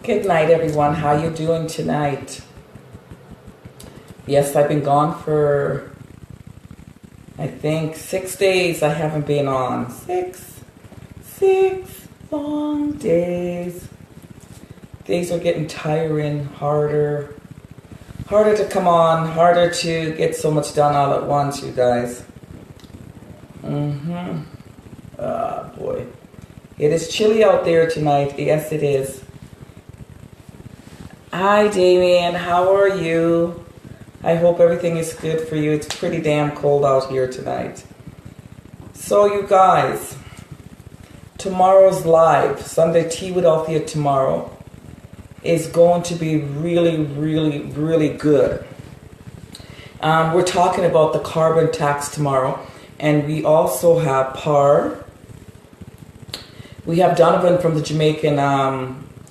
Good night, everyone. How you doing tonight? Yes, I've been gone for, I think, 6 days. I haven't been on. Six long days. Days are getting tiring, harder to come on, harder to get so much done all at once, you guys. Ah, boy. It is chilly out there tonight. Yes, it is. Hi, Damien. How are you? I hope everything is good for you. It's pretty damn cold out here tonight. So, you guys, tomorrow's live, Sunday Tea with Althea tomorrow, is going to be really good. We're talking about the carbon tax tomorrow, and we also have Par. We have Donovan from the Jamaican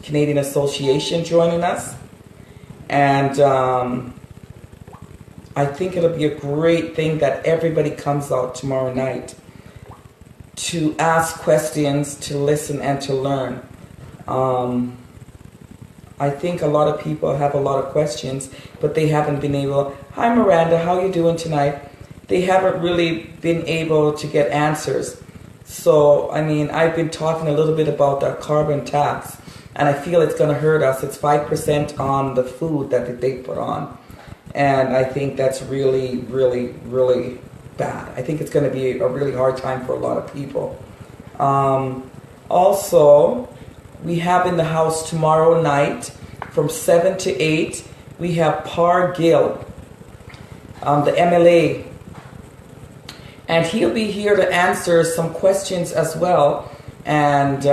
Canadian Association joining us, and I think it'll be a great thing that everybody comes out tomorrow night to ask questions, to listen, and to learn. I think a lot of people have a lot of questions, but they haven't been able. Hi, Miranda, how you doing tonight? They haven't really been able to get answers. So, I mean, I've been talking a little bit about the carbon tax, and I feel it's going to hurt us. It's 5% on the food that they put on. And I think that's really bad. I think it's going to be a really hard time for a lot of people. Also, we have in the house tomorrow night from 7 to 8, we have Par Gill, the MLA. And he'll be here to answer some questions as well. And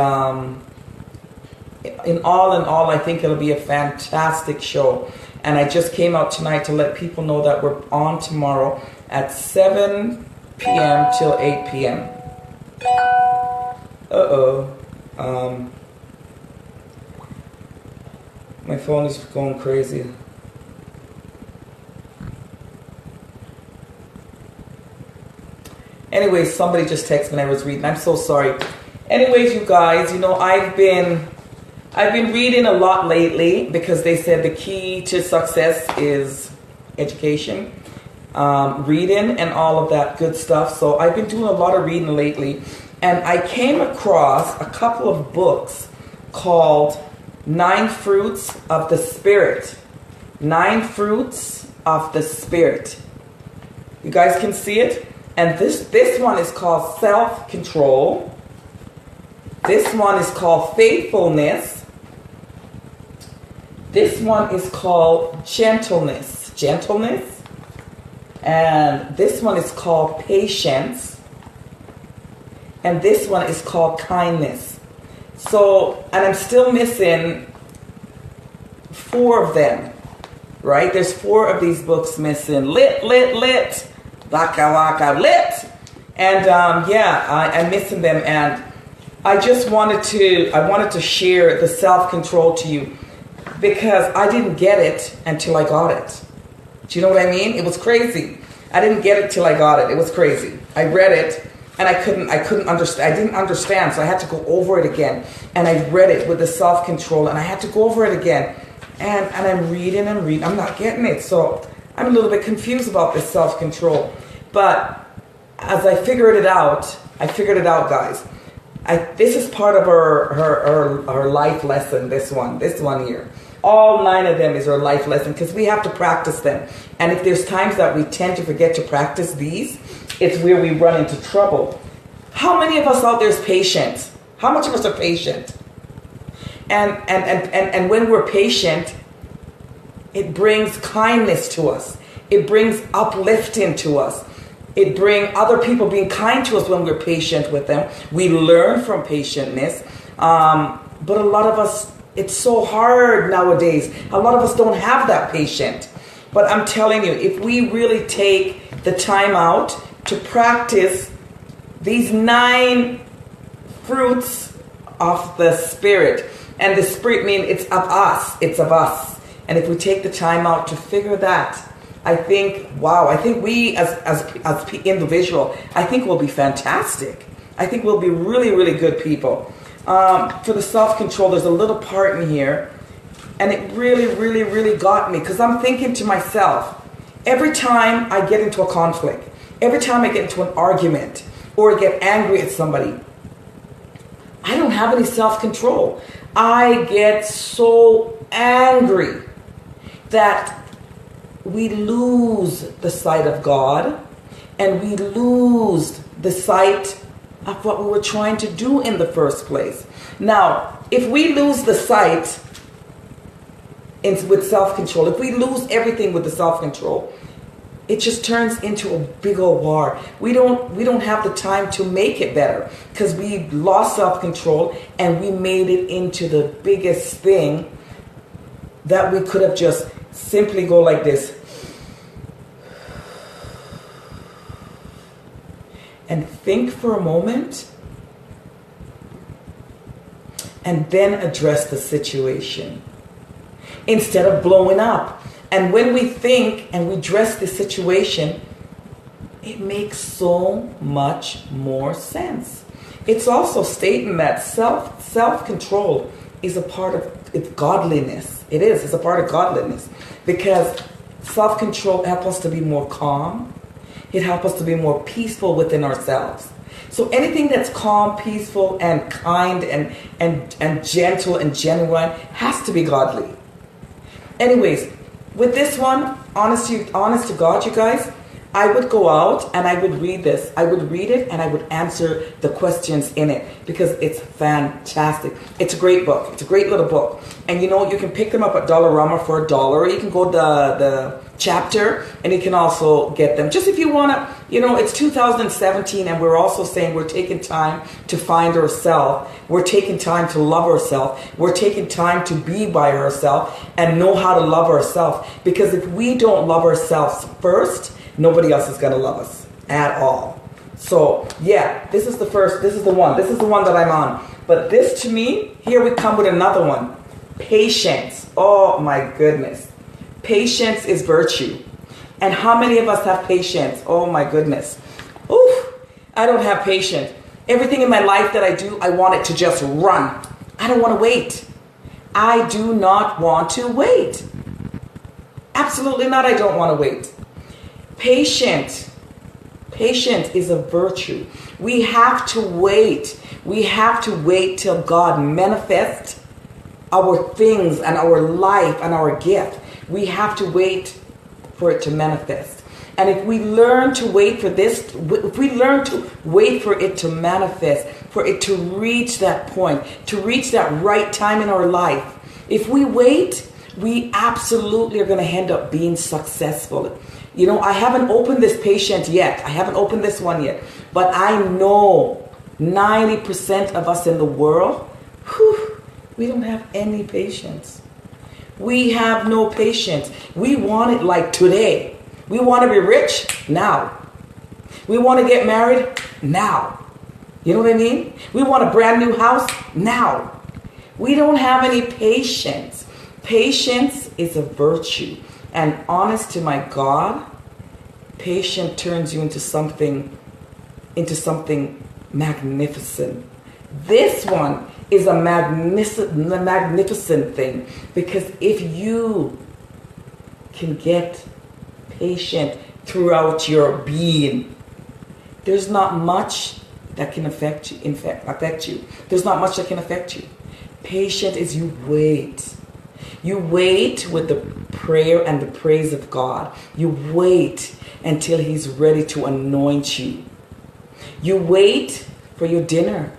in all, I think it'll be a fantastic show. And I just came out tonight to let people know that we're on tomorrow at 7 p.m. till 8 p.m. My phone is going crazy. Anyways, somebody just texted me and I was reading. I'm so sorry. Anyways, you guys, you know, I've been reading a lot lately because they said the key to success is education, reading, and all of that good stuff. So I've been doing a lot of reading lately, and I came across a couple of books called 9 Fruits of the Spirit. 9 Fruits of the Spirit. You guys can see it? And this one is called Self-Control. This one is called Faithfulness. This one is called Gentleness. And this one is called Patience. And this one is called Kindness. So, and I'm still missing 4 of them, right? There's 4 of these books missing. Lit. Waka, lit. And I'm missing them. And I just wanted to share the self-control to you because I didn't get it until I got it. Do you know what I mean? It was crazy. I didn't get it till I got it. It was crazy. I read it and I couldn't understand. I didn't understand, so I had to go over it again. And I read it with the self-control and I had to go over it again. And I'm reading. I'm not getting it. So I'm a little bit confused about this self-control. But as I figured it out, guys. This is part of our life lesson, this one here. All 9 of them is our life lesson because we have to practice them. And if there's times that we tend to forget to practice these, it's where we run into trouble. How many of us out there is patient? How much of us are patient? And when we're patient, it brings kindness to us. It brings uplifting to us. It brings other people being kind to us when we're patient with them. We learn from patientness. But a lot of us, it's so hard nowadays. A lot of us don't have that patience. But I'm telling you, if we really take the time out to practice these 9 fruits of the Spirit, and the Spirit means it's of us. And if we take the time out to figure that, I think we as individual, I think we'll be fantastic. I think we'll be really good people. For the self-control, there's a little part in here And it really, really, really got me, because I'm thinking to myself, every time I get into a conflict, every time I get into an argument or get angry at somebody, I don't have any self-control. I get so angry that we lose the sight of God, and we lose the sight of what we were trying to do in the first place. Now, if we lose the sight with self-control, if we lose everything with the self-control, it just turns into a big old war. We don't have the time to make it better, because we lost self-control and we made it into the biggest thing that we could have just simply go like this and think for a moment and then address the situation instead of blowing up. And when we think and we address the situation, it makes so much more sense. It's also stating that self-control is a part of godliness. It is. It's a part of godliness, because self-control helps us to be more calm. It helps us to be more peaceful within ourselves. So anything that's calm, peaceful, and kind, and gentle and genuine has to be godly. Anyways, with this one, honest to God, you guys, I would go out and I would read this. I would read it and I would answer the questions in it, because it's fantastic. It's a great book. It's a great little book. And you can pick them up at Dollarama for $1. You can go to the chapter, and you can also get them. Just if you want to, it's 2017, and we're also saying we're taking time to find ourselves. We're taking time to love ourselves. We're taking time to be by ourselves and know how to love ourselves. Because if we don't love ourselves first, nobody else is going to love us at all. So, yeah, this is the one that I'm on. But this, to me, here we come with another one. Patience. Oh, my goodness. Patience is virtue. And how many of us have patience? Oh, my goodness. Oof, I don't have patience. Everything in my life that I do, I want it to just run. I don't want to wait. I do not want to wait. Absolutely not. I don't want to wait. Patience is a virtue. We have to wait. We have to wait till God manifests our things and our life and our gift. We have to wait for it to manifest. And if we learn to wait for this, if we learn to wait for it to manifest, for it to reach that point, to reach that right time in our life, if we wait, we absolutely are going to end up being successful. I haven't opened this patient yet. I haven't opened this one yet. But I know 90% of us in the world, we don't have any patience. We have no patience. We want it like today. We want to be rich now. We want to get married now. You know what I mean? We want a brand new house now. We don't have any patience. Patience is a virtue. And honest to my God, patience turns you into something magnificent. This one is a magnificent thing, because if you can get patient throughout your being, there's not much that can affect you. There's not much that can affect you. Patient is you wait. You wait with the prayer and the praise of God. You wait until He's ready to anoint you. You wait for your dinner.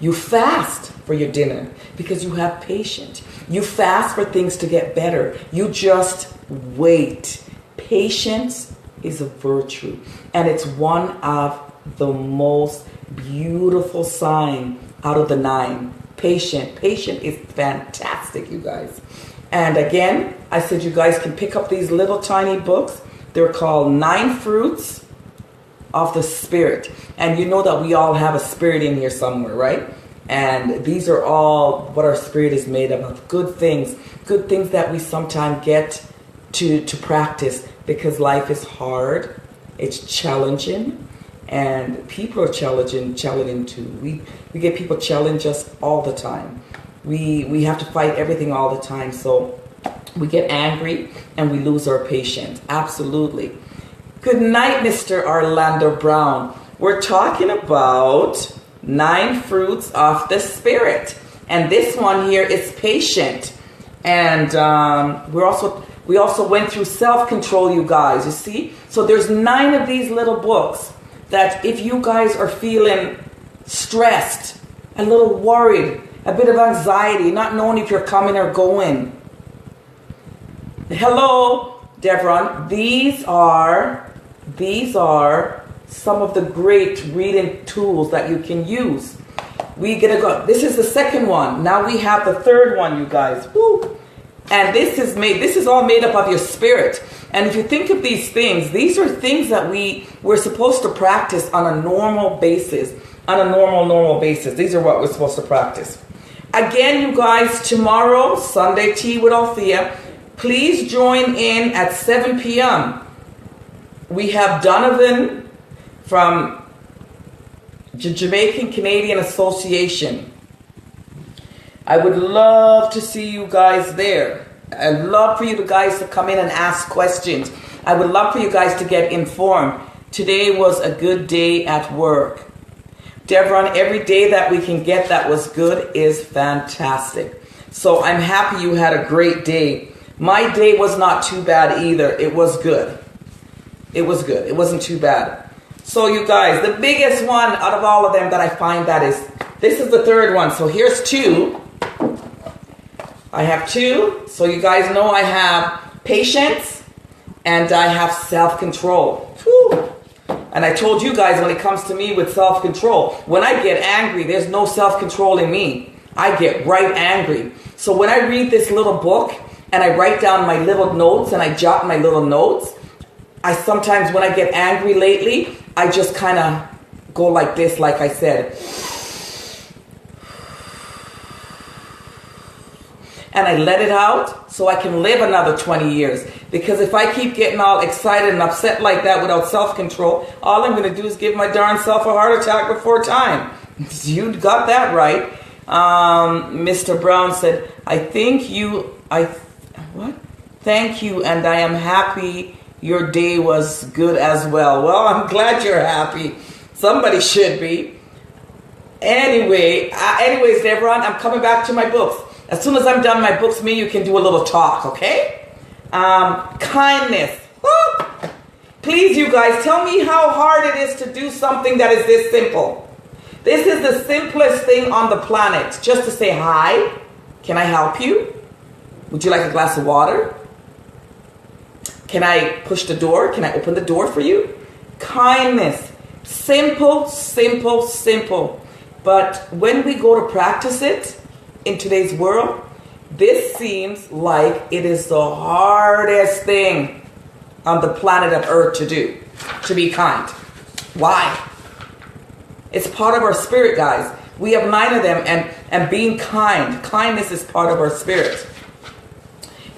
You fast for your dinner because you have patience. You fast for things to get better. You just wait. Patience is a virtue, and it's one of the most beautiful signs out of the 9. Patient is fantastic, you guys. And again, I said you guys can pick up these little tiny books. They're called 9 Fruits of the Spirit. And you know that we all have a spirit in here somewhere, right? And these are all what our spirit is made of good things that we sometimes get to practice, because life is hard, it's challenging, and people are challenging too. We get people challenge us all the time. We have to fight everything all the time. So we get angry and we lose our patience. Absolutely. Good night, Mr. Orlando Brown. We're talking about 9 fruits of the Spirit. And this one here is patient. And we also went through self-control, you guys, you see? So there's 9 of these little books that if you guys are feeling stressed, a little worried, a bit of anxiety, not knowing if you're coming or going. Hello, Devron. These are some of the great reading tools that you can use. This is the second one. Now we have the third one, you guys. Woo. And this is all made up of your spirit. And if you think of these things, these are things that we're supposed to practice on a normal basis. On a normal basis. These are what we're supposed to practice. Again, you guys, tomorrow, Sunday Tea with Althea, please join in at 7 p.m. We have Donovan from the Jamaican Canadian Association. I would love to see you guys there. I'd love for you guys to come in and ask questions. I would love for you guys to get informed. Today was a good day at work. Devron, every day that we can get that was good is fantastic. So I'm happy you had a great day. My day was not too bad either. It was good. It was good. It wasn't too bad. So you guys, the biggest one out of all of them that I find this is the third one. So here's 2. I have 2. So you guys know I have patience and I have self-control. Whew. And I told you guys when it comes to me with self-control, when I get angry, there's no self-control in me. I get right angry. So when I read this little book and I write down my little notes and I jot my little notes, I sometimes when I get angry lately, I just kind of go like this, like I said. And I let it out so I can live another 20 years. Because if I keep getting all excited and upset like that without self-control, all I'm going to do is give my darn self a heart attack before time. You got that right. Mr. Brown said, Thank you, and I am happy your day was good as well. Well, I'm glad you're happy. Somebody should be. Anyways, Devron, I'm coming back to my books. As soon as I'm done my books, me, you can do a little talk, okay? Kindness. Woo! Please, you guys, tell me how hard it is to do something that is this simple. This is the simplest thing on the planet. Just to say hi. Can I help you? Would you like a glass of water? Can I push the door? Can I open the door for you? Kindness. Simple, simple, simple. But when we go to practice it in today's world, this seems like it is the hardest thing on the planet of Earth to do, to be kind. Why? It's part of our spirit, guys. We have 9 of them, and being kind. Kindness is part of our spirit.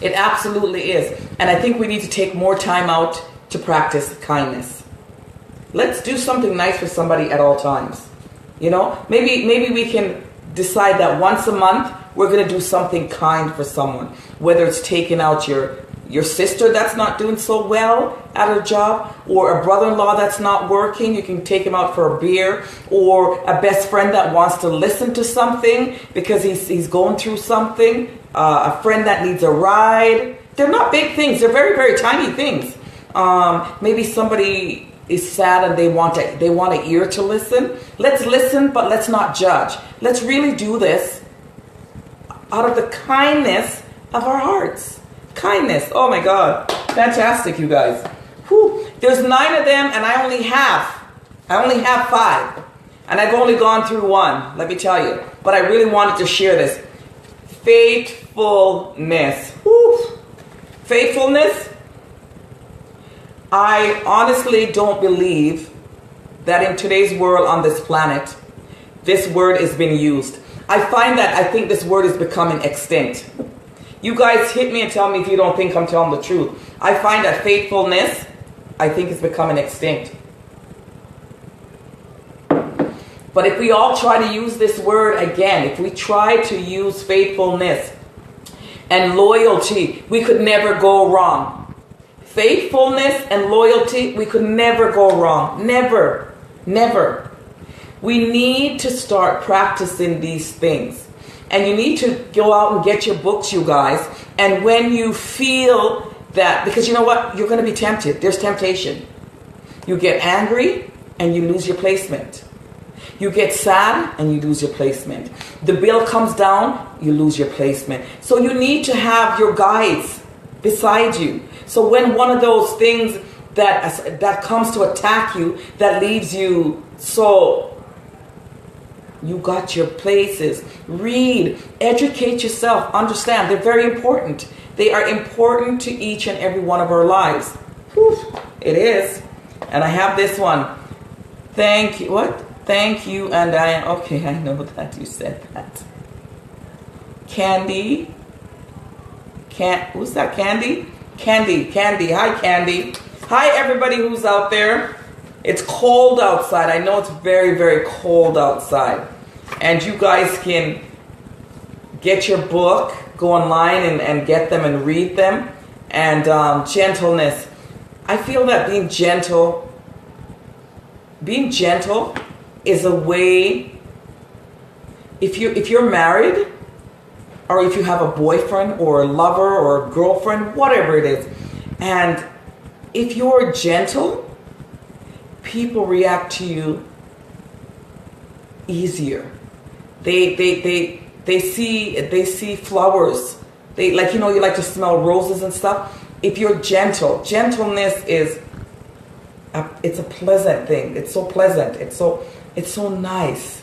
It absolutely is. And I think we need to take more time out to practice kindness. Let's do something nice for somebody at all times. You know, maybe we can decide that once a month we're going to do something kind for someone. Whether it's taking out your sister that's not doing so well at her job, or a brother-in-law that's not working, you can take him out for a beer, or a best friend that wants to listen to something because he's going through something, a friend that needs a ride. They're not big things. They're very, very tiny things. Maybe somebody is sad and they want an ear to listen. Let's listen, but let's not judge. Let's really do this out of the kindness of our hearts. Kindness. Oh my God. Fantastic, you guys. Whew. There's 9 of them and I only have 5. And I've only gone through 1, let me tell you. But I really wanted to share this. Faithfulness. Whew. Faithfulness. I honestly don't believe that in today's world on this planet, this word is being used. I think this word is becoming extinct. You guys hit me and tell me if you don't think I'm telling the truth. I find that faithfulness, I think, is becoming extinct. But if we all try to use this word again, if we try to use faithfulness and loyalty, we could never go wrong. Faithfulness and loyalty, we could never go wrong. Never. Never. We need to start practicing these things. And you need to go out and get your books, you guys. And when you feel that, because you know what? You're going to be tempted. There's temptation. You get angry and you lose your placement. You get sad and you lose your placement. The bill comes down, you lose your placement. So you need to have your guides beside you. So when one of those things that comes to attack you, that leaves you so you got your places. Read, educate yourself, understand. They're very important. They are important to each and every one of our lives. Whew, it is. And I have this one. Thank you. What? Thank you. And okay, I know that you said that. Candy. Who's that? Candy? Candy. Hi, Candy. Hi, everybody who's out there. It's cold outside. I know it's very, very cold outside. And you guys can get your book, go online and get them and read them. And gentleness. I feel that being gentle is a way, if you're married, or if you have a boyfriend or a lover or a girlfriend, whatever it is, and if you're gentle, people react to you easier. They see flowers. They like, you like to smell roses and stuff. If you're gentle, gentleness is it's a pleasant thing. It's so pleasant. It's so nice.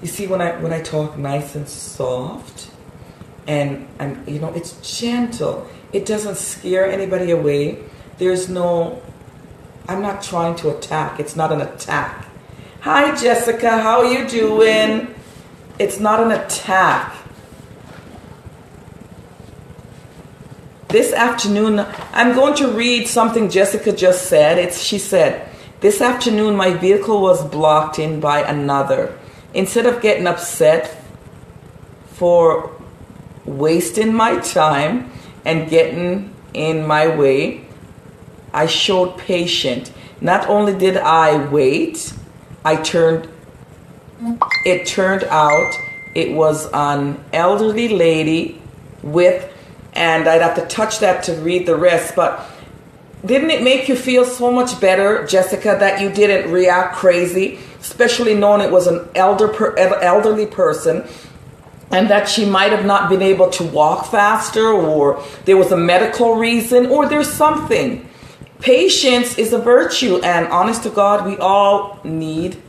You see, when I talk nice and soft, and it's gentle. It doesn't scare anybody away. I'm not trying to attack. It's not an attack. Hi, Jessica. How are you doing? It's not an attack. This afternoon, I'm going to read something Jessica just said. She said, this afternoon my vehicle was blocked in by another. Instead of getting upset for wasting my time and getting in my way, I showed patience. Not only did I wait, it turned out it was an elderly lady and I'd have to touch that to read the rest, but didn't it make you feel so much better, Jessica, that you didn't react crazy, especially knowing it was an elderly person, and that she might have not been able to walk faster, or there was a medical reason, or there's something. Patience is a virtue, and honest to God, we all need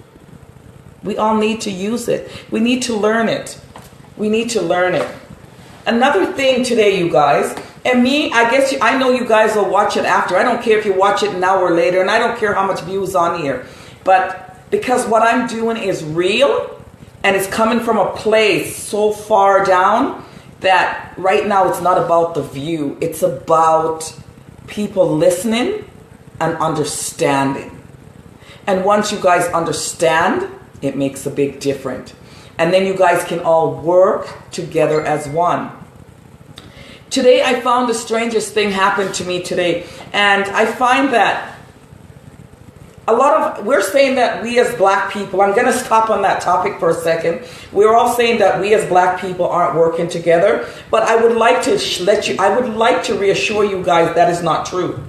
to use it. We need to learn it. We need to learn it. Another thing today, you guys, and me, I guess I know you guys will watch it after. I don't care if you watch it now or later, and I don't care how much views on here. But because what I'm doing is real, and it's coming from a place so far down that right now it's not about the view. It's about people listening and understanding. And once you guys understand, it makes a big difference. And then you guys can all work together as one. Today I found the strangest thing happened to me today. And I find that we're saying that we as black people, I'm going to stop on that topic for a second. We're all saying that we as black people aren't working together. But I would like to reassure you guys that is not true.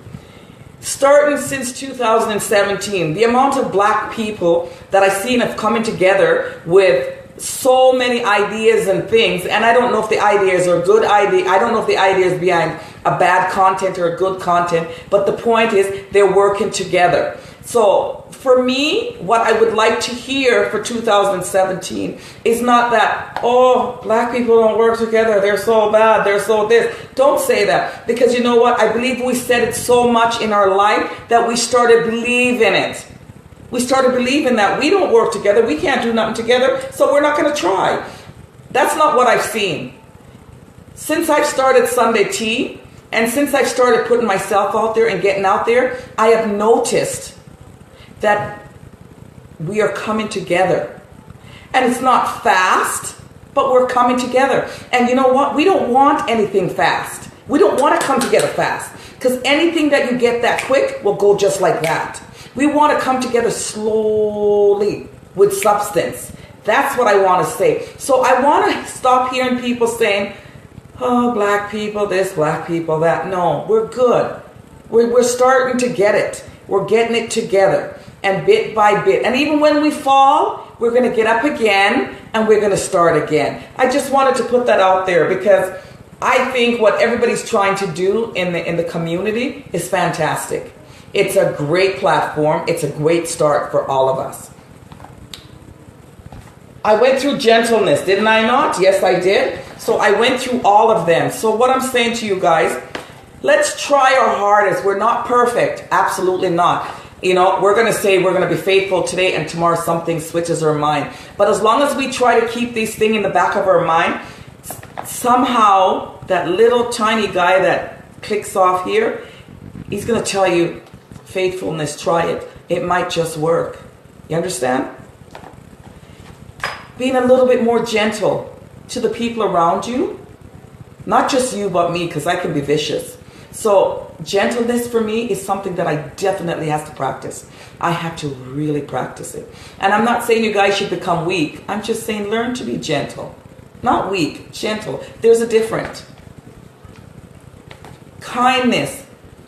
Starting since 2017, the amount of black people that I've seen have coming together with so many ideas and things, and I don't know if the ideas are good ideas. I don't know if the ideas behind a bad content or a good content, but the point is they're working together. So for me, what I would like to hear for 2017 is not that, oh, black people don't work together, they're so bad, they're so this. Don't say that, because you know what? I believe we said it so much in our life that we started believing it. We started believing that we don't work together, we can't do nothing together, so we're not going to try. That's not what I've seen. Since I've started Sunday Tea, and since I've started putting myself out there and getting out there, I have noticed that we are coming together. And it's not fast, but we're coming together. And you know what? We don't want anything fast. We don't want to come together fast. Because anything that you get that quick will go just like that. We want to come together slowly with substance. That's what I want to say. So I want to stop hearing people saying, oh, black people this, black people that. No, we're good. We're starting to get it. We're getting it together. And bit by bit. And even when we fall, we're going to get up again and we're going to start again. I just wanted to put that out there because I think what everybody's trying to do in the community is fantastic. It's a great platform. It's a great start for all of us. I went through gentleness, didn't I not? Yes, I did. So I went through all of them. So what I'm saying to you guys, let's try our hardest. We're not perfect. Absolutely not. You know, we're going to say we're going to be faithful today and tomorrow something switches our mind. But as long as we try to keep these things in the back of our mind, somehow that little tiny guy that clicks off here, he's going to tell you, faithfulness, try it. It might just work. You understand? Being a little bit more gentle to the people around you. Not just you, but me, because I can be vicious. So gentleness for me is something that I definitely have to practice. I have to really practice it. And I'm not saying you guys should become weak. I'm just saying learn to be gentle. Not weak, gentle. There's a difference. Kindness.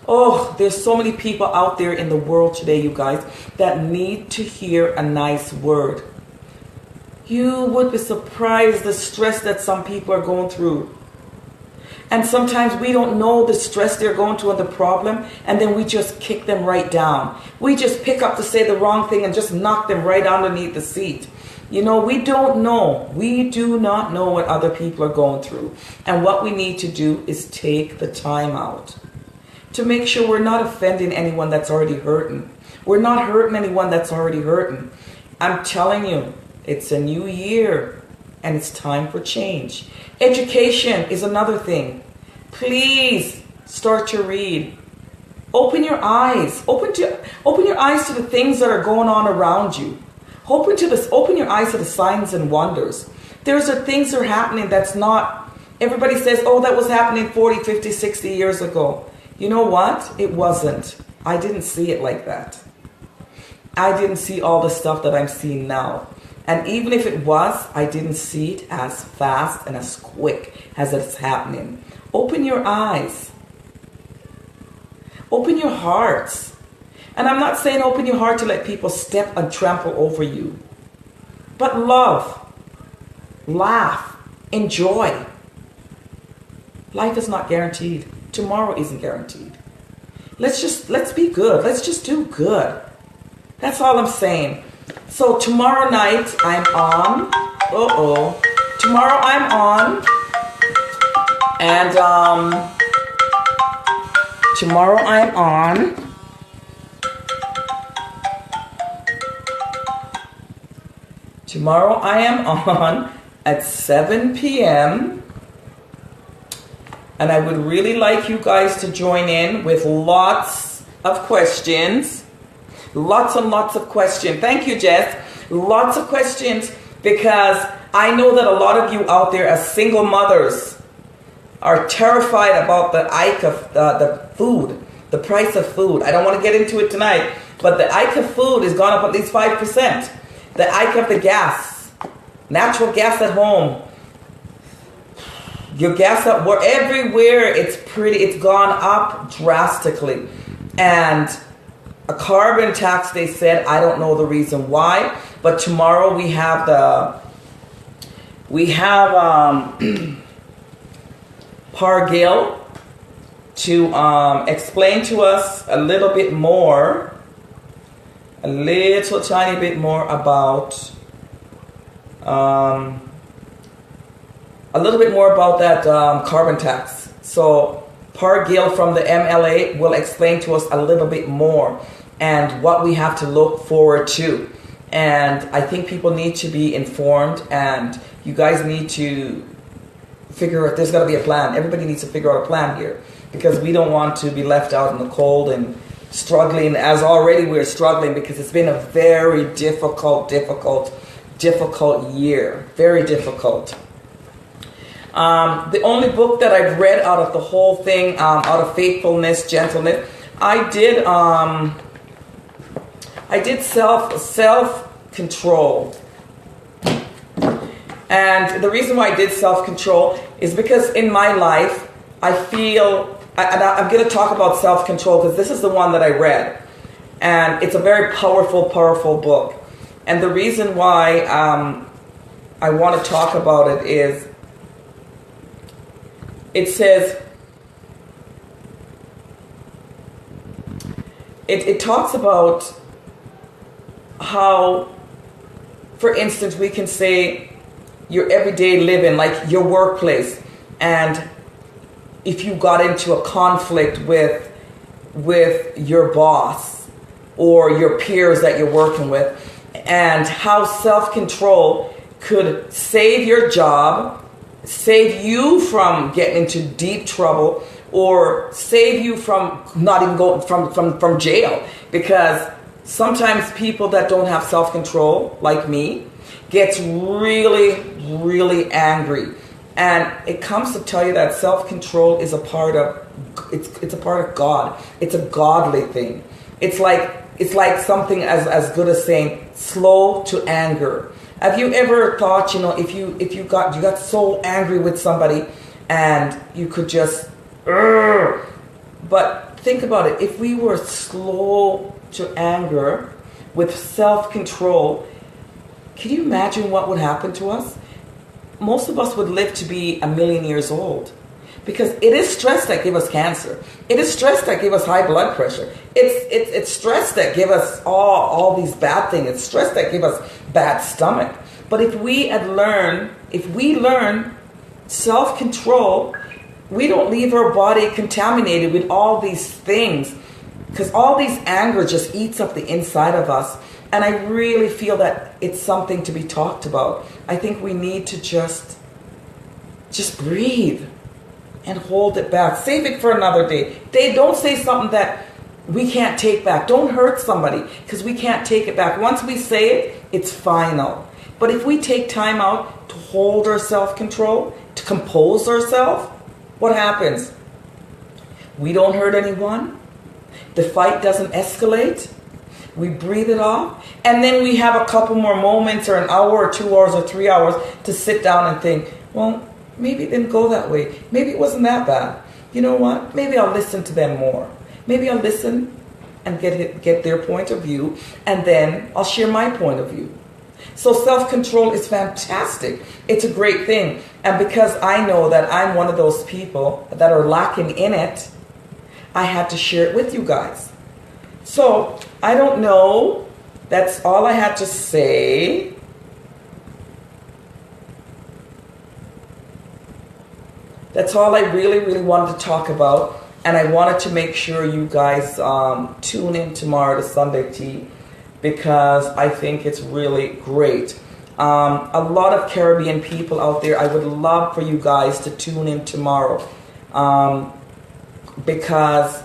Oh, there's so many people out there in the world today, you guys, that need to hear a nice word. You would be surprised the stress that some people are going through. And sometimes we don't know the stress they're going through and the problem, and then we just kick them right down. We just pick up to say the wrong thing and just knock them right underneath the seat. You know, we don't know. We do not know what other people are going through. And what we need to do is take the time out to make sure we're not offending anyone that's already hurting. We're not hurting anyone that's already hurting. I'm telling you, it's a new year and it's time for change. Education is another thing. Please start to read. Open your eyes. Open your eyes to the things that are going on around you. Open your eyes to the signs and wonders. There's things that are happening that's not, everybody says, oh, that was happening 40, 50, 60 years ago. You know what? It wasn't. I didn't see it like that. I didn't see all the stuff that I'm seeing now. And even if it was, I didn't see it as fast and as quick as it's happening. Open your eyes. Open your hearts. And I'm not saying open your heart to let people step and trample over you. But love, laugh, enjoy. Life is not guaranteed. Tomorrow isn't guaranteed. Let's be good. Let's just do good. That's all I'm saying. So tomorrow night I'm on. Tomorrow I'm on. And tomorrow I'm on. Tomorrow I am on at 7 p.m. And I would really like you guys to join in with lots of questions. Lots and lots of questions. Thank you, Jess. Lots of questions, because I know that a lot of you out there as single mothers are terrified about the hike of the food, the price of food. I don't want to get into it tonight, but the hike of food has gone up at least 5%. The hike of the gas, natural gas at home, your gas up, everywhere it's gone up drastically. And a carbon tax, they said, I don't know the reason why, but tomorrow we have Pargil to explain to us a little bit more, a little tiny bit more about that carbon tax. So Pargil from the MLA will explain to us a little bit more and what we have to look forward to. And I think people need to be informed, and you guys need to figure out, there's got to be a plan. Everybody needs to figure out a plan here, because we don't want to be left out in the cold and struggling, as already we're struggling, because it's been a very difficult difficult year, very difficult. The only book that I've read out of the whole thing, out of faithfulness, gentleness, I did self-control. And the reason why I did self-control is because in my life, I feel, and I'm going to talk about self-control because this is the one that I read. And it's a very powerful, powerful book. And the reason why I want to talk about it is, it says, it talks about how, for instance, we can say your everyday living, like your workplace, and if you got into a conflict with your boss or your peers that you're working with, and how self-control could save your job, save you from getting into deep trouble, or save you from not even going from jail. Because sometimes people that don't have self-control, like me, gets really, really angry. And it comes to tell you that self-control is a part of, it's a part of God. It's a godly thing. It's like something as good as saying slow to anger. Have you ever thought, if you got so angry with somebody and you could just, but think about it. If we were slow to anger with self-control, can you imagine what would happen to us? Most of us would live to be 1,000,000 years old. Because it is stress that gives us cancer. It is stress that gives us high blood pressure. It's stress that gives us all these bad things. It's stress that gives us bad stomach. But if we learn self-control, we don't leave our body contaminated with all these things. Because all these anger just eats up the inside of us. And I really feel that it's something to be talked about. I think we need to just breathe and hold it back. Save it for another day. Don't say something that we can't take back. Don't hurt somebody because we can't take it back. Once we say it, it's final. But if we take time out to hold our self-control, to compose ourselves, what happens? We don't hurt anyone. The fight doesn't escalate. We breathe it off. And then we have a couple more moments or an hour or 2 hours or 3 hours to sit down and think, well, maybe it didn't go that way. Maybe it wasn't that bad. You know what? Maybe I'll listen to them more. Maybe I'll listen and get their point of view, and then I'll share my point of view. So self-control is fantastic. It's a great thing. And because I know that I'm one of those people that are lacking in it, I had to share it with you guys. So I don't know. That's all I had to say. That's all I really, really wanted to talk about. And I wanted to make sure you guys tune in tomorrow to Sunday Tea, because I think it's really great. A lot of Caribbean people out there, I would love for you guys to tune in tomorrow, because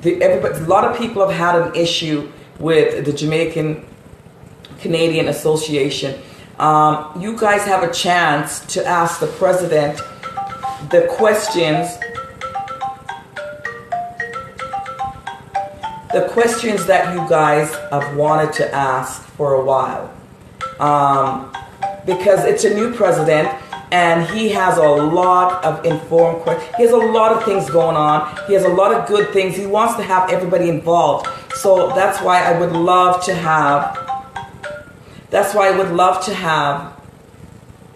a lot of people have had an issue with the Jamaican Canadian Association. You guys have a chance to ask the president the questions that you guys have wanted to ask for a while, because it's a new president and he has a lot of informed questions. He has a lot of things going on. He has a lot of good things. He wants to have everybody involved. So that's why I would love to have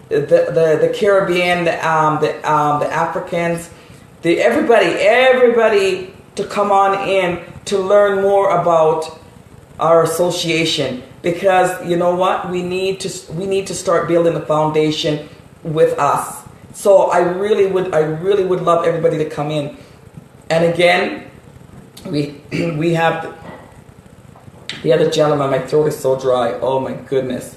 the Caribbean, the Africans, everybody to come on in to learn more about our association, because you know what, we need to start building the foundation with us. So I really would love everybody to come in. And again, we have the other gentleman. My throat is so dry. Oh my goodness.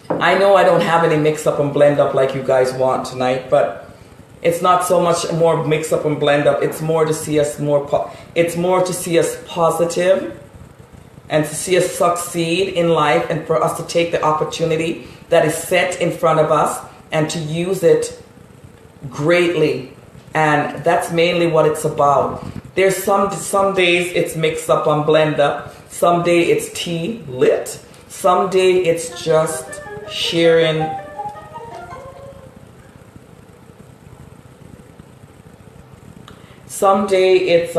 I know I don't have any mix up and blend up like you guys want tonight, but it's not so much more mix up and blend up. It's more to see us positive and to see us succeed in life, and for us to take the opportunity that is set in front of us and to use it greatly. And that's mainly what it's about. There's some days it's mixed up on blend up. Some day it's tea lit. Some day it's just sharing. Some day it's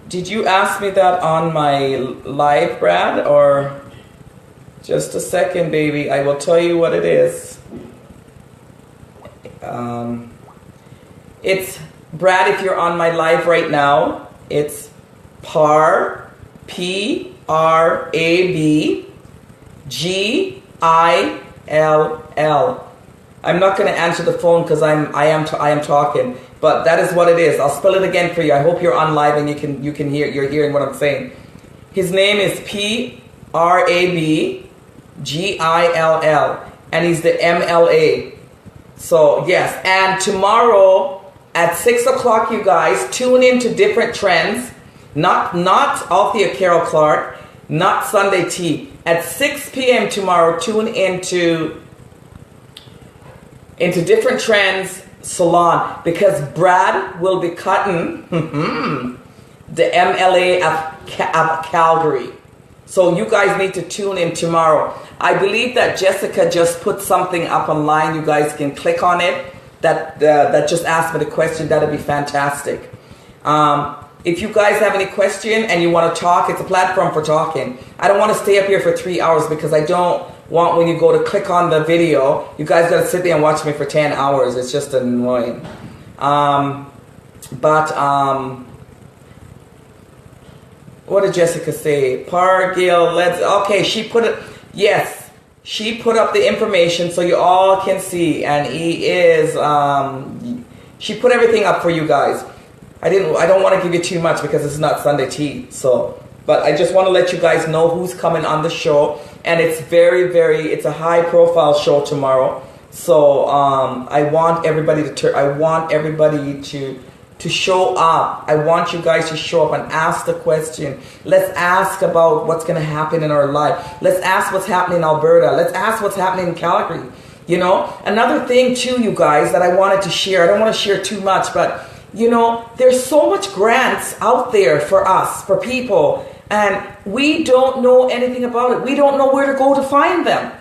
did you ask me that on my live, Brad, or just a second, baby? I will tell you what it is. It's Brad, if you're on my live right now, it's PARAB, GILL. I'm not going to answer the phone because I am talking, but that is what it is. I'll spell it again for you. I hope you're on live and you can hear, you're hearing what I'm saying. His name is PARAB, GILL, and he's the MLA. So yes, and tomorrow at 6 o'clock, you guys tune into Different Trends. Not Althea Carol Clark, not Sunday Tea. At 6 p.m. tomorrow, tune into Different Trends Salon, because Brad will be cutting the MLA of Calgary. So you guys need to tune in tomorrow. I believe that Jessica just put something up online. You guys can click on it. That just asked me the question. That'd be fantastic. If you guys have any question and you want to talk, it's a platform for talking. I don't want to stay up here for 3 hours because I don't want, when you go to click on the video, you guys got to sit there and watch me for 10 hours. It's just annoying. What did Jessica say? Pargil, okay, she put it, yes, she put up the information so you all can see, and he is, she put everything up for you guys. I don't want to give you too much because it's not Sunday Tea, so, but I just want to let you guys know who's coming on the show, and it's it's a high profile show tomorrow, so I want everybody to show up. I want you guys to show up and ask the question. Let's ask about what's going to happen in our life. Let's ask what's happening in Alberta. Let's ask what's happening in Calgary. You know, another thing too, you guys, that I wanted to share. I don't want to share too much, but you know, there's so much grants out there for us, for people, and we don't know anything about it. We don't know where to go to find them.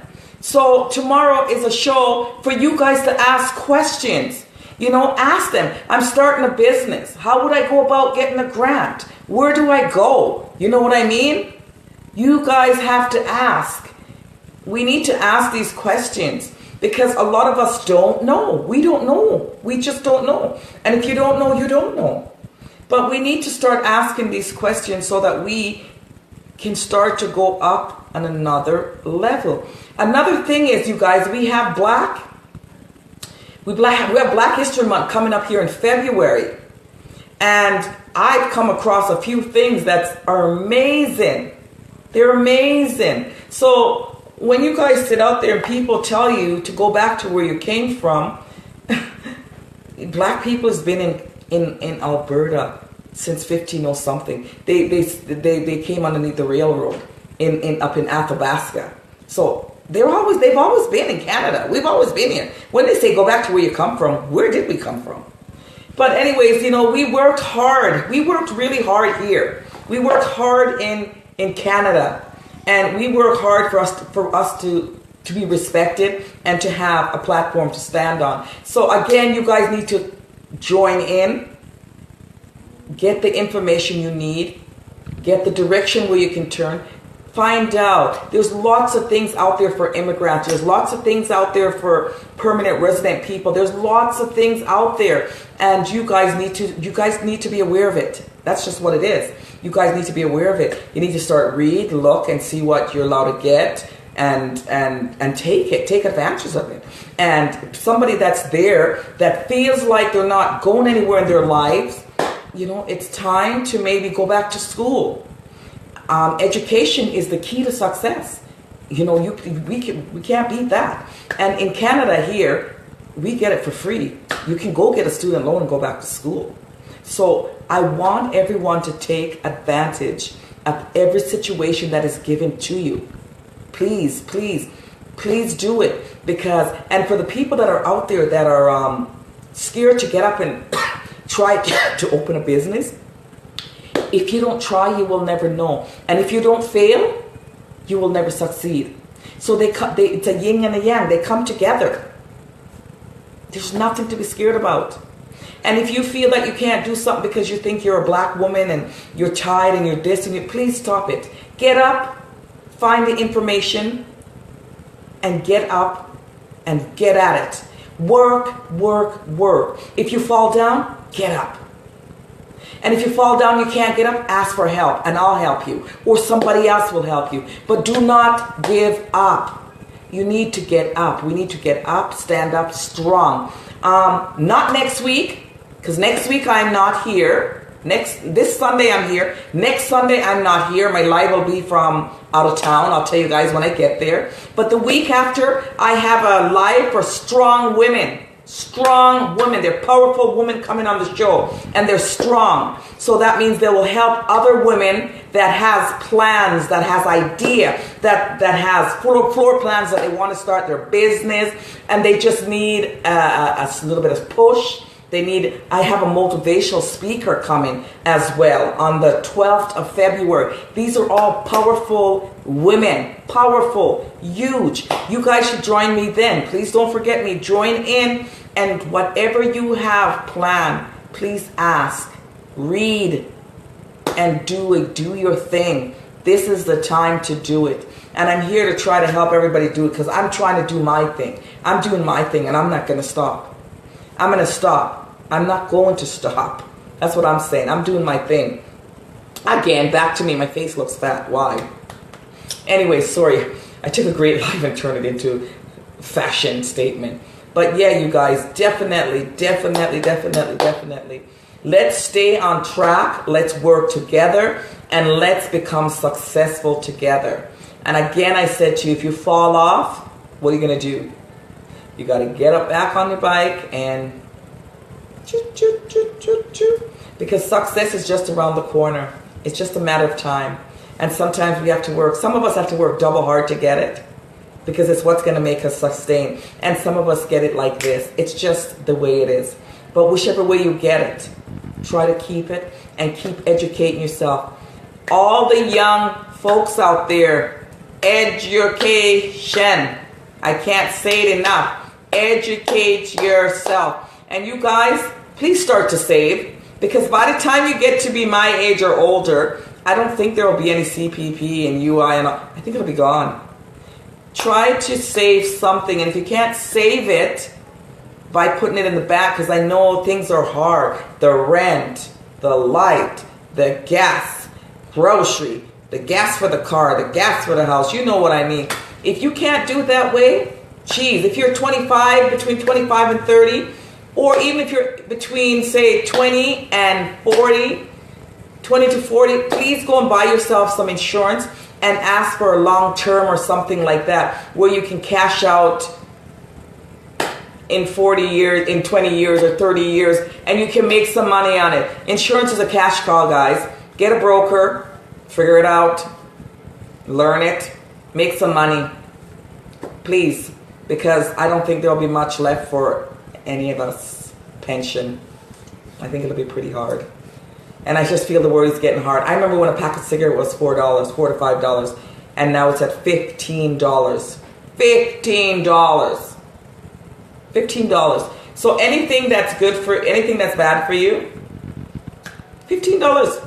So tomorrow is a show for you guys to ask questions. You know, ask them. I'm starting a business. How would I go about getting a grant? Where do I go? You know what I mean? You guys have to ask. We need to ask these questions because a lot of us don't know. We don't know. We just don't know. And if you don't know, you don't know. But we need to start asking these questions so that we can start to go up on another level. Another thing is, you guys, we have Black History Month coming up here in February. And I've come across a few things that are amazing. They're amazing. So when you guys sit out there and people tell you to go back to where you came from, Black people has been in Alberta since 15 something. They came underneath the railroad up in Athabasca. So they've always been in Canada. We've always been here. When they say go back to where you come from, where did we come from? But anyways, you know, we worked hard. We worked really hard here. We worked hard in Canada, and we work hard for us to be respected and to have a platform to stand on. So again, you guys need to join in, get the information you need, get the direction where you can turn. Find out. There's lots of things out there for immigrants. There's lots of things out there for permanent resident people. There's lots of things out there, and you guys need to be aware of it. That's just what it is. You guys need to be aware of it. You need to start read, look, and see what you're allowed to get, and take advantage of it. And somebody that's there that feels like they're not going anywhere in their lives, you know, it's time to maybe go back to school. Education is the key to success. You know, we can't beat that. And in Canada here, we get it for free. You can go get a student loan and go back to school. So I want everyone to take advantage of every situation that is given to you. Please, please, please do it. Because, and for the people that are out there that are scared to get up and try to open a business, if you don't try, you will never know. And if you don't fail, you will never succeed. So it's a yin and a yang. They come together. There's nothing to be scared about. And if you feel that you can't do something because you think you're a black woman and you're tired and you're this and you, please stop it. Get up, find the information, and get up and get at it. Work, work, work. If you fall down, get up. And if you fall down, you can't get up, ask for help and I'll help you. Or somebody else will help you. But do not give up. You need to get up. We need to get up, stand up, strong. Not next week, because next week I'm not here. This Sunday I'm here. Next Sunday I'm not here. My live will be from out of town. I'll tell you guys when I get there. But the week after, I have a live for strong women. Strong women. They're powerful women coming on the show. And they're strong. So that means they will help other women that has plans, that has idea, that has floor plans that they want to start their business. And they just need a little bit of push. I have a motivational speaker coming as well on the 12th of February. These are all powerful women. Powerful, huge. You guys should join me then. Please don't forget me. Join in, and whatever you have planned, please ask, read, and do it. Do your thing. This is the time to do it. And I'm here to try to help everybody do it because I'm trying to do my thing. I'm doing my thing and I'm not going to stop. I'm going to stop. I'm not going to stop. That's what I'm saying. I'm doing my thing. Again, back to me. My face looks fat. Why? Anyway, sorry. I took a great life and turned it into a fashion statement. But yeah, you guys, definitely. Let's stay on track. Let's work together. And let's become successful together. And again, I said to you, if you fall off, what are you going to do? You got to get up back on your bike and because success is just around the corner. It's just a matter of time. And sometimes we have to work. Some of us have to work double hard to get it because it's what's going to make us sustain. And some of us get it like this. It's just the way it is. But whichever way you get it, try to keep it and keep educating yourself. All the young folks out there, education. I can't say it enough. Educate yourself. And you guys, please start to save, because by the time you get to be my age or older, I don't think there will be any CPP and UI and all. I think it'll be gone. Try to save something, and if you can't save it by putting it in the bank, because I know things are hard. The rent, the light, the gas, grocery, the gas for the car, the gas for the house. You know what I mean. If you can't do it that way, geez, if you're 25, between 25 and 30, or even if you're between, say, 20 and 40, 20 to 40, please go and buy yourself some insurance and ask for a long term or something like that where you can cash out in 40 years, in 20 years or 30 years, and you can make some money on it. Insurance is a cash call, guys. Get a broker, figure it out, learn it, make some money, please, because I don't think there'll be much left for any of us pension. I think it'll be pretty hard. And I just feel the world is getting hard. I remember when a pack of cigarette was $4, $4 to $5, and now it's at $15. $15. So anything that's good for, anything that's bad for you, $15.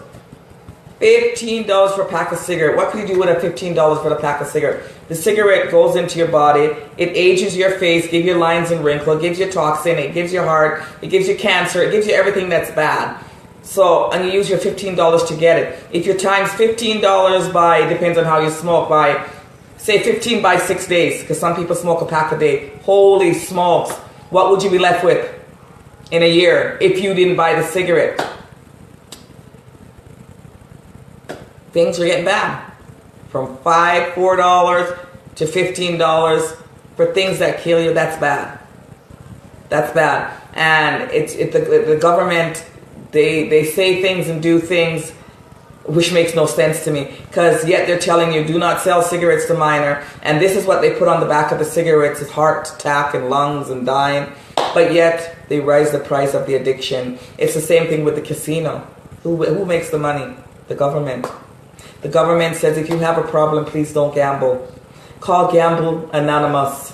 $15 for a pack of cigarette. What can you do with a $15 for the pack of cigarette? The cigarette goes into your body. It ages your face, gives you lines and wrinkles, gives you toxin, it gives you heart, it gives you cancer, it gives you everything that's bad. So, and you use your $15 to get it. If you times $15 by, depends on how you smoke, by, say 15 by 6 days, because some people smoke a pack a day. Holy smokes. What would you be left with in a year if you didn't buy the cigarette? Things are getting bad. From $4 to $15 for things that kill you. That's bad. That's bad. And the government They say things and do things which makes no sense to me, because yet they're telling you do not sell cigarettes to minor, and this is what they put on the back of the cigarettes is heart attack and lungs and dying, but yet they raise the price of the addiction. It's the same thing with the casino. Who makes the money? The government. The government says if you have a problem, please don't gamble. Call Gamble Anonymous.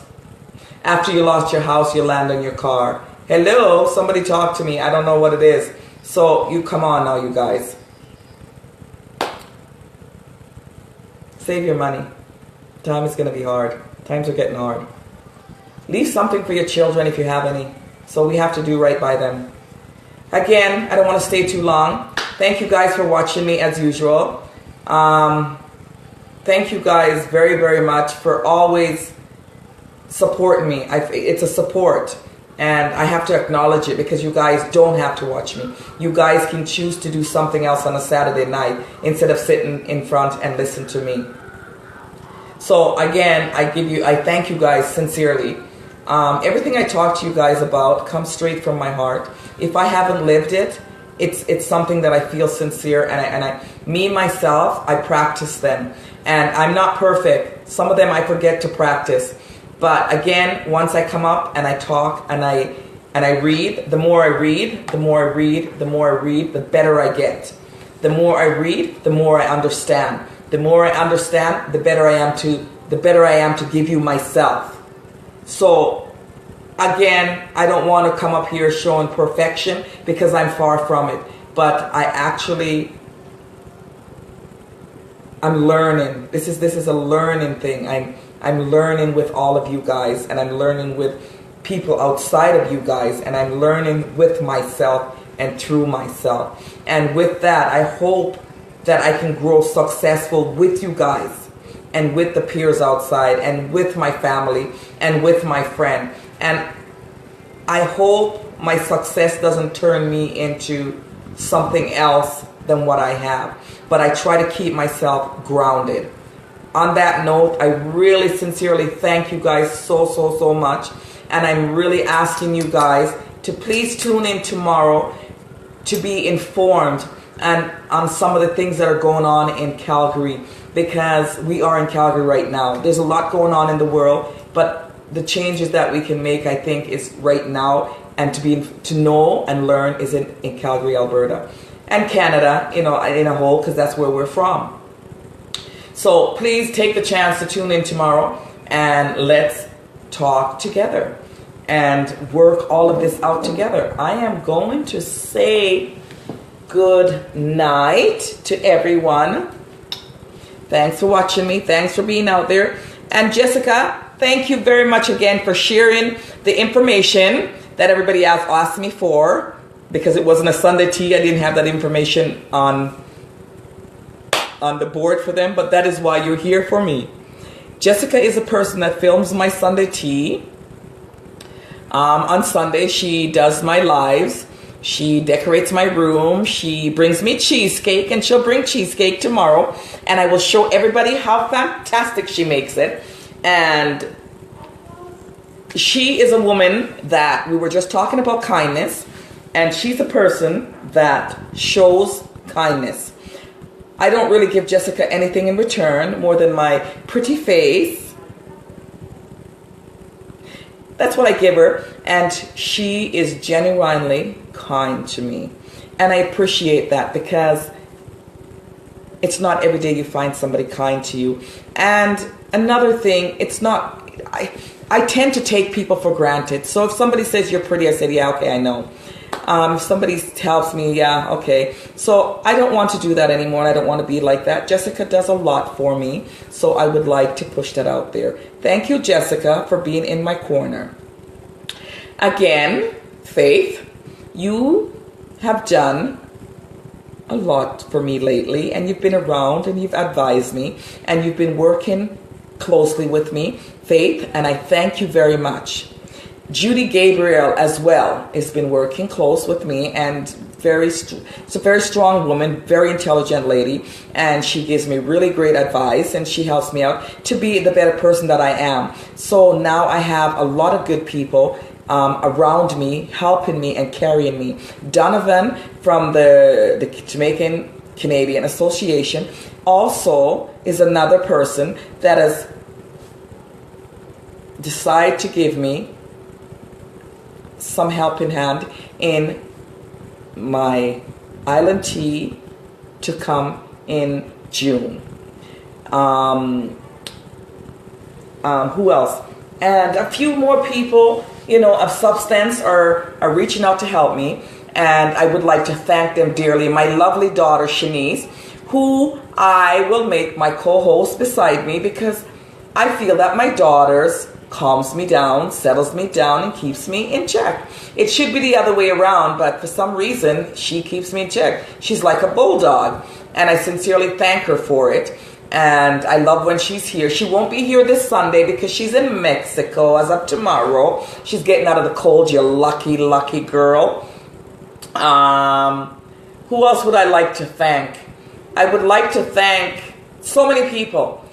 After you lost your house, you land on your car. Hello, somebody talk to me. I don't know what it is. So you come on now, you guys. Save your money. Time is going to be hard. Times are getting hard. Leave something for your children if you have any. So we have to do right by them. Again, I don't want to stay too long. Thank you guys for watching me as usual. Thank you guys very, very much for always supporting me. It's a support. And I have to acknowledge it because you guys don't have to watch me. You guys can choose to do something else on a Saturday night instead of sitting in front and listen to me. So again, I thank you guys sincerely. Everything I talk to you guys about comes straight from my heart. If I haven't lived it, it's something that I feel sincere, and me myself, I practice them. And I'm not perfect. Some of them I forget to practice. But again, once I come up and I talk and I read, the more I read, the more I read, the more I read, the better I get. The more I read, the more I understand. The more I understand, the better I am to give you myself. So again, I don't want to come up here showing perfection because I'm far from it. But I'm learning. This is a learning thing. I'm learning with all of you guys, and I'm learning with people outside of you guys, and I'm learning with myself and through myself. And with that, I hope that I can grow successful with you guys and with the peers outside and with my family and with my friend. And I hope my success doesn't turn me into something else than what I have. But I try to keep myself grounded. On that note, I really sincerely thank you guys so much. And I'm really asking you guys to please tune in tomorrow to be informed and on some of the things that are going on in Calgary, because we are in Calgary right now. There's a lot going on in the world, but the changes that we can make, I think, is right now, and to know and learn is in Calgary, Alberta, and Canada, in a whole, because that's where we're from. So please take the chance to tune in tomorrow and let's talk together and work all of this out together. I am going to say good night to everyone. Thanks for watching me. Thanks for being out there. And Jessica, thank you very much again for sharing the information that everybody else asked me for, because it wasn't a Sunday tea. I didn't have that information on the board for them, but that is why you're here for me. Jessica is a person that films my Sunday tea. On Sunday, she does my lives. She decorates my room. She brings me cheesecake, and she'll bring cheesecake tomorrow. And I will show everybody how fantastic she makes it. And she is a woman that we were just talking about kindness. And she's a person that shows kindness. I don't really give Jessica anything in return more than my pretty face. That's what I give her. And she is genuinely kind to me. And I appreciate that, because it's not every day you find somebody kind to you. And another thing, it's not, I tend to take people for granted. So if somebody says you're pretty, I say, yeah, okay, I know. If somebody tells me, yeah, okay. So I don't want to do that anymore. I don't want to be like that. Jessica does a lot for me. So I would like to push that out there. Thank you, Jessica, for being in my corner. Again, Faith, you have done a lot for me lately, and you've been around and you've advised me, and you've been working closely with me, Faith, and I thank you very much. Judy Gabriel as well has been working close with me, and it's a very strong woman, very intelligent lady, and she gives me really great advice, and she helps me out to be the better person that I am. So now I have a lot of good people around me, helping me and carrying me. Donovan from the Jamaican Canadian Association also is another person that has decided to give me some helping hand in my Island Tea to come in June. Who else? And a few more people, of substance are reaching out to help me. And I would like to thank them dearly. My lovely daughter, Shanice, who I will make my co-host beside me because I feel that my daughter's calms me down, settles me down, and keeps me in check. It should be the other way around, but for some reason, she keeps me in check. She's like a bulldog, and I sincerely thank her for it. And I love when she's here. She won't be here this Sunday because she's in Mexico as of tomorrow. She's getting out of the cold, you lucky, lucky girl. Who else would I like to thank? I would like to thank so many people.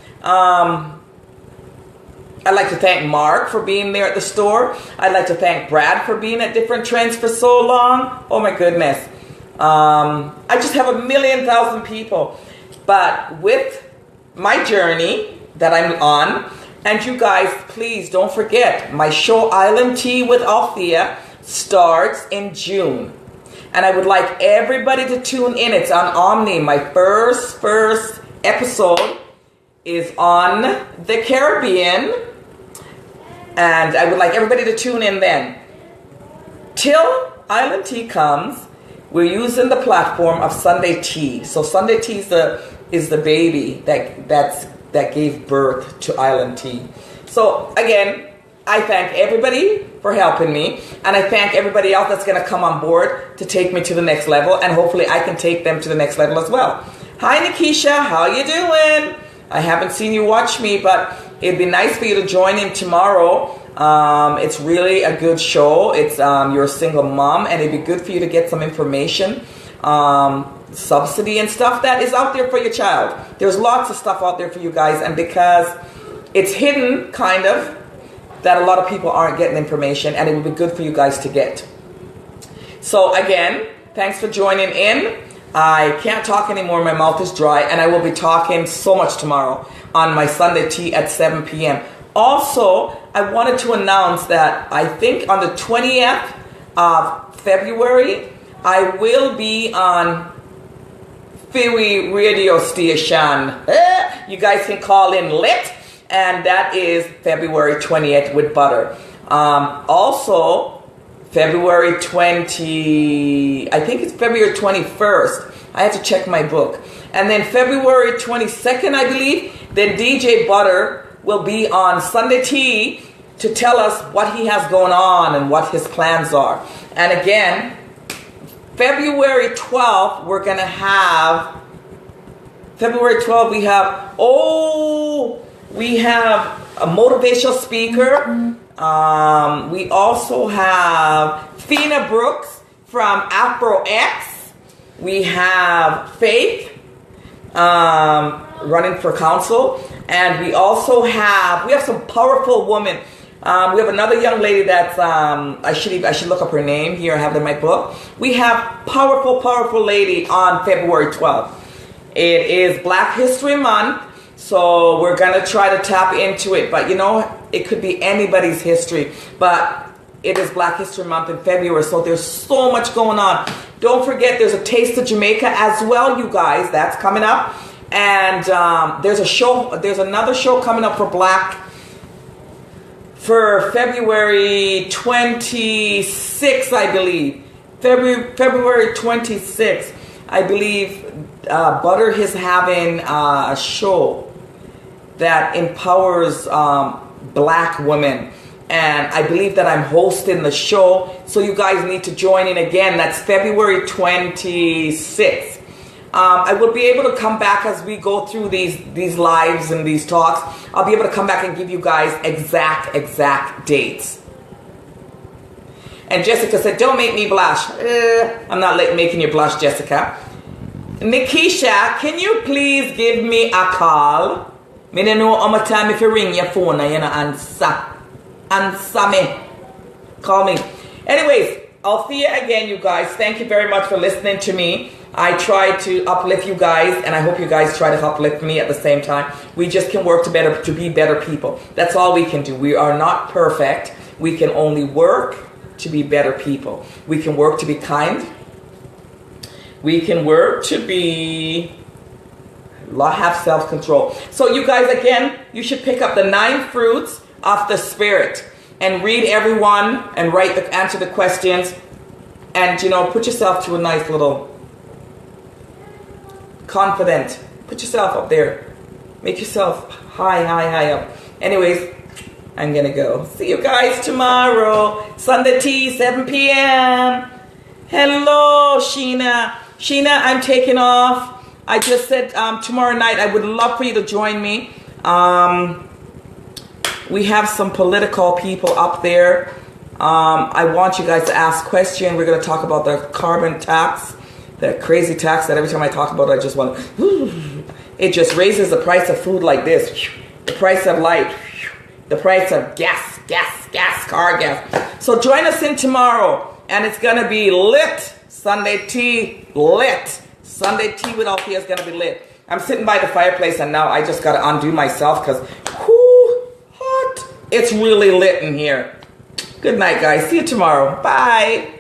I'd like to thank Mark for being there at the store. I'd like to thank Brad for being at Different Trends for so long. Oh my goodness. I just have 1,000,000 people. But with my journey that I'm on, and you guys, please don't forget, my show Island Tea with Althea starts in June. And I would like everybody to tune in. It's on Omni. My first episode is on the Caribbean. And I would like everybody to tune in then. Till Island Tea comes, we're using the platform of Sunday Tea. So Sunday Tea is the baby that gave birth to Island Tea. So again, I thank everybody for helping me, and I thank everybody else that's going to come on board to take me to the next level, and hopefully I can take them to the next level as well. Hi Nikisha, how you doing? I haven't seen you watch me, but it'd be nice for you to join in tomorrow. It's really a good show. It's you're a single mom, and it'd be good for you to get some information, subsidy and stuff that is out there for your child. There's lots of stuff out there for you guys, and because it's hidden, kind of, that a lot of people aren't getting information, and it would be good for you guys to get. So again, thanks for joining in. I can't talk anymore. My mouth is dry, and I will be talking so much tomorrow on my Sunday Tea at 7 p.m. Also, I wanted to announce that I think on the 20th of February, I will be on Philly radio station. You guys can call in lit, and that is February 20th with Butter. Also, February 20, I think it's February 21st. I have to check my book. And then February 22nd, I believe, then DJ Butter will be on Sunday Tea to tell us what he has going on and what his plans are. And again, February 12th, we're going to have, February 12th, we have a motivational speaker. We also have Fina Brooks from Afro X. We have Faith running for council. And we also have some powerful women. We have another young lady that's, I should look up her name here. I have it in my book. We have powerful lady on February 12th. It is Black History Month. So we're going to try to tap into it. But it could be anybody's history. But it is Black History Month in February. So there's so much going on. Don't forget there's a Taste of Jamaica as well, you guys. That's coming up. And there's another show coming up for February 26th, I believe. February 26th, I believe Butter is having a show that empowers black women. And I believe that I'm hosting the show. So you guys need to join in again. That's February 26th. I will be able to come back as we go through these lives and these talks. I'll be able to come back and give you guys exact dates. And Jessica said, don't make me blush. I'm not making you blush, Jessica. Nikisha, can you please give me a call? Me don't know how much time if you ring your phone and you know answer me. Call me. Anyways, Althea again, you guys. Thank you very much for listening to me. I try to uplift you guys, and I hope you guys try to uplift me at the same time. We just can work to be better people. That's all we can do. We are not perfect. We can only work to be better people. We can work to be kind. We can work to have self-control. So you guys, again, you should pick up the 9 fruits of the Spirit and read everyone and answer the questions, and put yourself to a nice little confident. Put yourself up there. Make yourself high up. Anyways, I'm gonna go. See you guys tomorrow. Sunday tea, 7 p.m. Hello, Sheena. Sheena, I'm taking off. I just said tomorrow night I would love for you to join me. We have some political people up there. I want you guys to ask questions. We're going to talk about the carbon tax, the crazy tax that every time I talk about it, I just want to, it just raises the price of food like this. The price of light, the price of gas, car gas. So join us in tomorrow, and it's going to be lit. Sunday tea, lit. Sunday tea with Althea is going to be lit. I'm sitting by the fireplace, and now I just got to undo myself because, hot. It's really lit in here. Good night, guys. See you tomorrow. Bye.